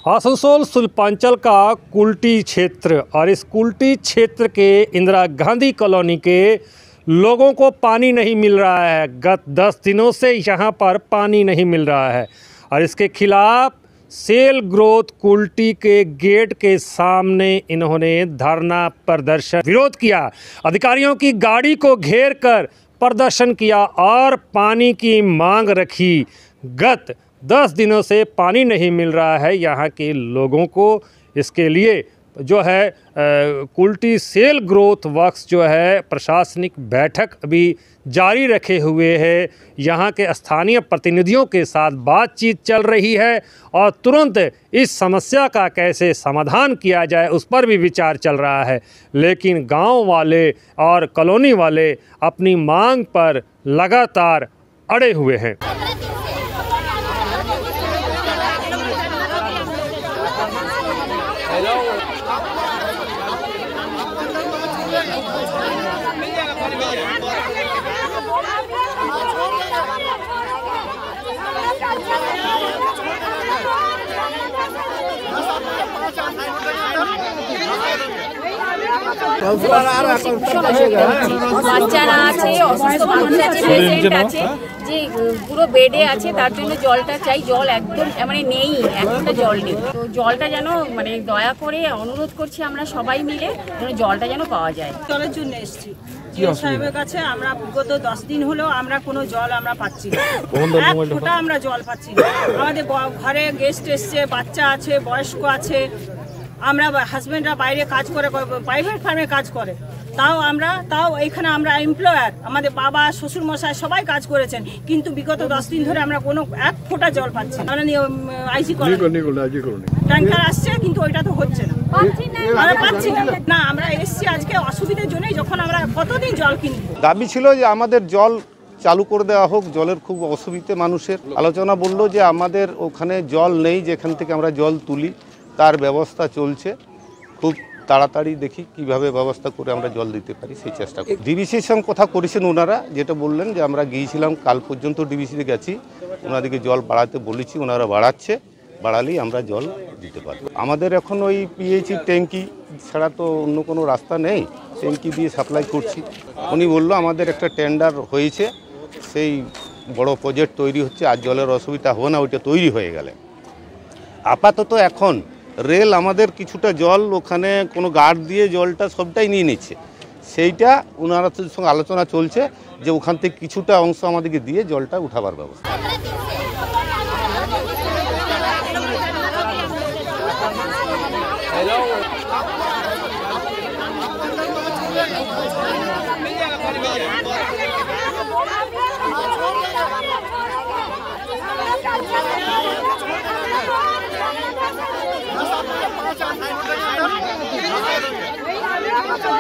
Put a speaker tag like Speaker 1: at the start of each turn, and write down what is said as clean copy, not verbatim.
Speaker 1: आसनसोल शिल्पांचल का कुल्टी क्षेत्र और इस कुल्टी क्षेत्र के इंदिरा गांधी कॉलोनी के लोगों को पानी नहीं मिल रहा है। गत 10 दिनों से यहाँ पर पानी नहीं मिल रहा है और इसके खिलाफ सेल ग्रोथ कुल्टी के गेट के सामने इन्होंने धरना प्रदर्शन विरोध किया। अधिकारियों की गाड़ी को घेर कर प्रदर्शन किया और पानी की मांग रखी। गत 10 दिनों से पानी नहीं मिल रहा है यहाँ के लोगों को। इसके लिए जो है कुल्टी सेल ग्रोथ वर्क्स जो है प्रशासनिक बैठक अभी जारी रखे हुए है। यहाँ के स्थानीय प्रतिनिधियों के साथ बातचीत चल रही है और तुरंत इस समस्या का कैसे समाधान किया जाए उस पर भी विचार चल रहा है। लेकिन गांव वाले और कॉलोनी वाले अपनी मांग पर लगातार अड़े हुए हैं।
Speaker 2: বাচ্চারা আছে, অসুস্থ মানুষ আছে, পেশেন্ট আছে, যে পুরো বেডে আছে, তার জন্য জলটা চাই। জল একদম মানে নেই, একটা জল নেই। তো জলটা যেন মানে দয়া করে অনুরোধ করছি আমরা সবাই মিলে যেন জলটা যেন পাওয়া যায়।
Speaker 3: জলের জন্য এসেছি সাহেবের কাছে। আমরা বিগত 10 দিন হলো আমরা কোনো জল আমরা পাচ্ছি না, এক ফোঁটা আমরা জল পাচ্ছি না। আমাদের ঘরে গেস্ট এসছে, বাচ্চা আছে, বয়স্ক আছে, আমরা হাজবেন্ডরা বাইরে কাজ করে, প্রাইভেট ফার্মে কাজ করে, তাও এখানে আমরা এমপ্লয়ার, আমাদের বাবা শ্বশুর মশাই সবাই কাজ করেছেন, কিন্তু বিগত 10 দিন ধরে আমরা কোনো এক ফোঁটা জল পাচ্ছি না। আমরা আইসি ট্যাঙ্কার আসছে কিন্তু ওইটা তো হচ্ছে না, আমরা পাচ্ছি না। আমরা এসছি আজকে অসুবিধার জন্যই, যখন আমরা কতদিন জল কিনবো।
Speaker 4: দাবি ছিল যে আমাদের জল চালু করে দেওয়া হোক, জলের খুব অসুবিধে মানুষের। আলোচনা বলল যে আমাদের ওখানে জল নেই, যেখান থেকে আমরা জল তুলি তার ব্যবস্থা চলছে। খুব তাড়াতাড়ি দেখি কিভাবে ব্যবস্থা করে আমরা জল দিতে পারি সেই চেষ্টা করি। ডিবিসির সঙ্গে কথা করেছেন ওনারা, যেটা বললেন যে আমরা গিয়েছিলাম কাল পর্যন্ত ডিবিসিতে গেছি, ওনাদেরকে জল বাড়াতে বলেছি, ওনারা বাড়াচ্ছে, বাড়ালেই আমরা জল দিতে পারবো। আমাদের এখন ওই পিএইচি ট্যাঙ্কি ছাড়া তো অন্য কোনো রাস্তা নেই, ট্যাঙ্কি দিয়ে সাপ্লাই করছি। উনি বললো আমাদের একটা টেন্ডার হয়েছে, সেই বড় প্রজেক্ট তৈরি হচ্ছে, আর জলের অসুবিধা হবে না, ওইটা তৈরি হয়ে গেলে। আপাতত এখন রেল আমাদের কিছুটা জল ওখানে কোনো গার্ড দিয়ে জলটা সবটাই নিয়ে নিচ্ছে, সেইটা ওনার সঙ্গে আলোচনা চলছে যে ওখান থেকে কিছুটা অংশ আমাদেরকে দিয়ে জলটা উঠাবার ব্যবস্থা।